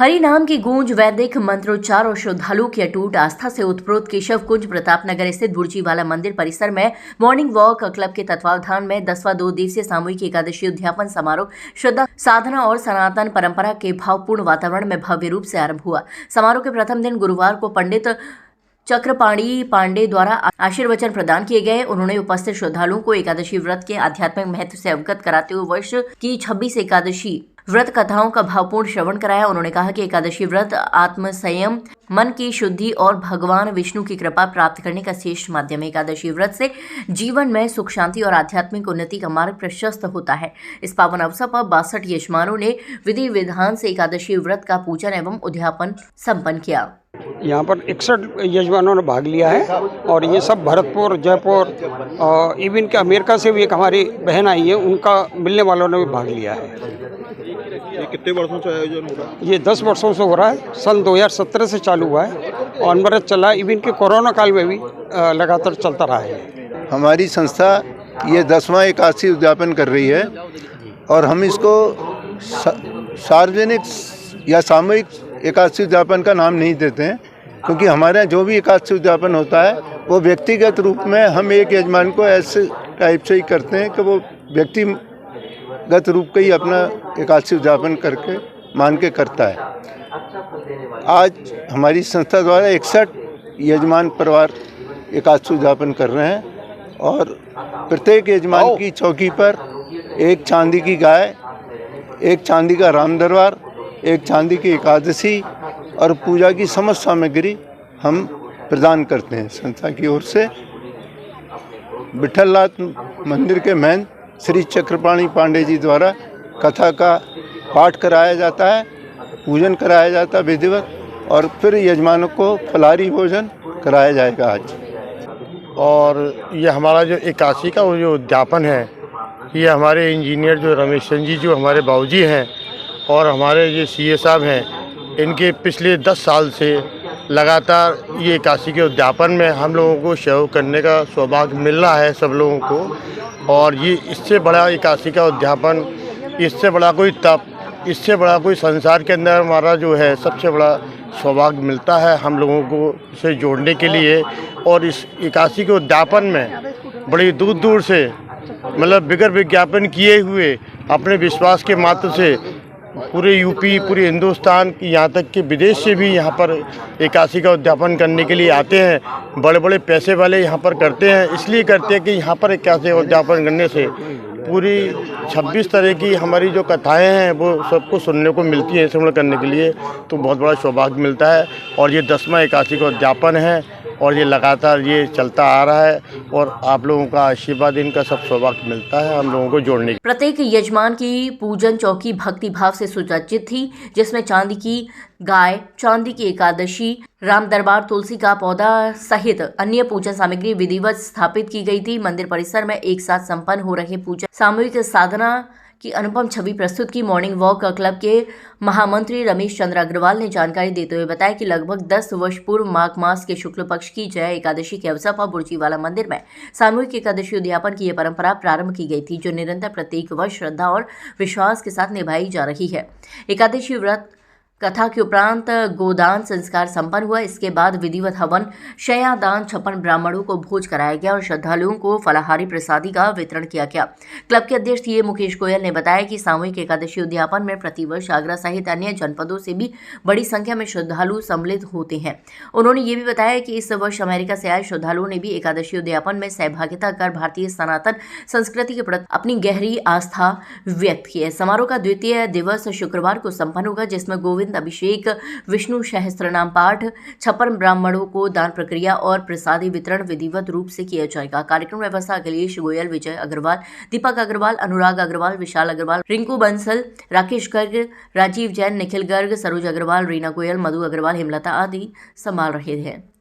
हरि नाम की गूंज, वैदिक मंत्रोच्चार और श्रद्धालुओं की अटूट आस्था से उत्प्रोत केशव कुंज प्रतापनगर स्थित बुर्जीवाला मंदिर परिसर में मॉर्निंग वॉक क्लब के तत्वावधान में 10वां 2 दिवसीय सामूहिक एकादशी उद्यापन समारोह श्रद्धा, साधना और सनातन परंपरा के भावपूर्ण वातावरण में भव्य रूप से आरंभ हुआ। समारोह के प्रथम दिन गुरुवार को पंडित चक्रपाणी पांडे द्वारा आशीर्वचन प्रदान किए गए। उन्होंने उपस्थित श्रद्धालुओं को एकादशी व्रत के आध्यात्मिक महत्व से अवगत कराते हुए वर्ष की 26 एकादशी व्रत कथाओं का भावपूर्ण श्रवण कराया। उन्होंने कहा कि एकादशी व्रत आत्म संयम, मन की शुद्धि और भगवान विष्णु की कृपा प्राप्त करने का श्रेष्ठ माध्यम है। एकादशी व्रत से जीवन में सुख शांति और आध्यात्मिक उन्नति का मार्ग प्रशस्त होता है। इस पावन अवसर पर 62 यजमानों ने विधि विधान से एकादशी व्रत का पूजन एवं उद्यापन संपन्न किया। यहाँ पर 61 यजमानों ने भाग लिया है और ये सब भरतपुर, जयपुर, इवन के अमेरिका से भी एक हमारी बहन आई है, उनका मिलने वालों ने भी भाग लिया है। ये कितने वर्षों से आयोजन हो रहा है? ये 10 वर्षों से हो रहा है। सन 2017 से चालू हुआ है और अनवरत चला। इवन के कोरोना काल में भी लगातार चलता रहा है। हमारी संस्था ये 10वां एकादशी उद्यापन कर रही है और हम इसको सार्वजनिक या सामूहिक एकादशी उद्यापन का नाम नहीं देते हैं, क्योंकि हमारे यहाँ जो भी एकादशी उद्यापन होता है वो व्यक्तिगत रूप में हम एक यजमान को ऐसे टाइप से ही करते हैं कि वो व्यक्तिगत रूप का ही अपना एकादशी उद्यापन करके मान के करता है। आज हमारी संस्था द्वारा 61 यजमान परिवार एकादशी उद्यापन कर रहे हैं और प्रत्येक यजमान की चौकी पर एक चांदी की गाय, एक चांदी का राम दरबार, एक चांदी की एकादशी और पूजा की समस्त सामग्री हम प्रदान करते हैं। संस्था की ओर से विठलनाथ मंदिर के महंत श्री चक्रपाणी पांडे जी द्वारा कथा का पाठ कराया जाता है, पूजन कराया जाता है विधिवत, और फिर यजमानों को फलाहारी भोजन कराया जाएगा आज। और ये हमारा जो एकादशी का वो जो उद्यापन है, ये हमारे इंजीनियर जो रमेश चंद जी जो हमारे बाबूजी हैं और हमारे ये सीए साहब हैं, इनके पिछले 10 साल से लगातार ये एकादशी के उद्यापन में हम लोगों को सहयोग करने का सौभाग्य मिल रहा है सब लोगों को। और ये इससे बड़ा एकादशी का उद्यापन, इससे बड़ा कोई तप, इससे बड़ा कोई संसार के अंदर हमारा जो है सबसे बड़ा सौभाग्य मिलता है हम लोगों को से जोड़ने के लिए। और इस एकादशी के उद्यापन में बड़ी दूर दूर से, मतलब बिगर विज्ञापन किए हुए अपने विश्वास के मात्र से पूरे यूपी, पूरे हिंदुस्तान, यहाँ तक कि विदेश से भी यहाँ पर एकादशी का उद्यापन करने के लिए आते हैं। बड़े बड़े पैसे वाले यहाँ पर करते हैं, इसलिए करते हैं कि यहाँ पर एकादशी का उद्यापन करने से पूरी 26 तरह की हमारी जो कथाएं हैं वो सबको सुनने को मिलती हैं। श्रवण करने के लिए तो बहुत बड़ा सौभाग्य मिलता है। और ये 10वां एकादशी का उद्यापन है और ये लगातार ये चलता आ रहा है और आप लोगों का आशीर्वाद, इनका सब सौभाग्य मिलता है हम लोगों को जोड़ने की। प्रत्येक यजमान की पूजन चौकी भक्ति भाव से सुसज्जित थी, जिसमें चांदी की गाय, चांदी की एकादशी, राम दरबार, तुलसी का पौधा सहित अन्य पूजन सामग्री विधिवत स्थापित की गई थी। मंदिर परिसर में एक साथ संपन्न हो रहे पूजन सामूहिक साधना की अनुपम छवि प्रस्तुत की। मॉर्निंग वॉक क्लब के महामंत्री रमेश चंद्र अग्रवाल ने जानकारी देते हुए बताया कि लगभग 10 वर्ष पूर्व माघ मास के शुक्ल पक्ष की जय एकादशी के अवसर पर बुर्जीवाला मंदिर में सामूहिक एकादशी उद्यापन की यह परंपरा प्रारंभ की गई थी, जो निरंतर प्रत्येक वर्ष श्रद्धा और विश्वास के साथ निभाई जा रही है। एकादशी व्रत कथा के उपरांत गोदान संस्कार संपन्न हुआ। इसके बाद विधिवत हवन, शयादान, 56 ब्राह्मणों को भोज कराया गया और श्रद्धालुओं को फलाहारी प्रसादी का वितरण किया गया। क्लब के अध्यक्ष ये मुकेश गोयल ने बताया कि सामूहिक एकादशी उद्यापन में प्रतिवर्ष आगरा सहित अन्य जनपदों से भी बड़ी संख्या में श्रद्धालु सम्मिलित होते हैं। उन्होंने ये भी बताया कि इस वर्ष अमेरिका से आए श्रद्धालुओं ने भी एकादशी उद्यापन में सहभागिता कर भारतीय सनातन संस्कृति के प्रति अपनी गहरी आस्था व्यक्त की है। समारोह का द्वितीय दिवस शुक्रवार को संपन्न होगा, जिसमें गोविंद अभिषेक, विष्णु सहस्त्रनाम पाठ, 56 ब्राह्मणों को दान प्रक्रिया और प्रसादी वितरण विधिवत रूप से किया जाएगा। कार्यक्रम व्यवस्था अखिलेश गोयल, विजय अग्रवाल, दीपक अग्रवाल, अनुराग अग्रवाल, विशाल अग्रवाल, रिंकू बंसल, राकेश गर्ग, राजीव जैन, निखिल गर्ग, सरोज अग्रवाल, रीना गोयल, मधु अग्रवाल, हेमलता आदि संभाल रहे हैं।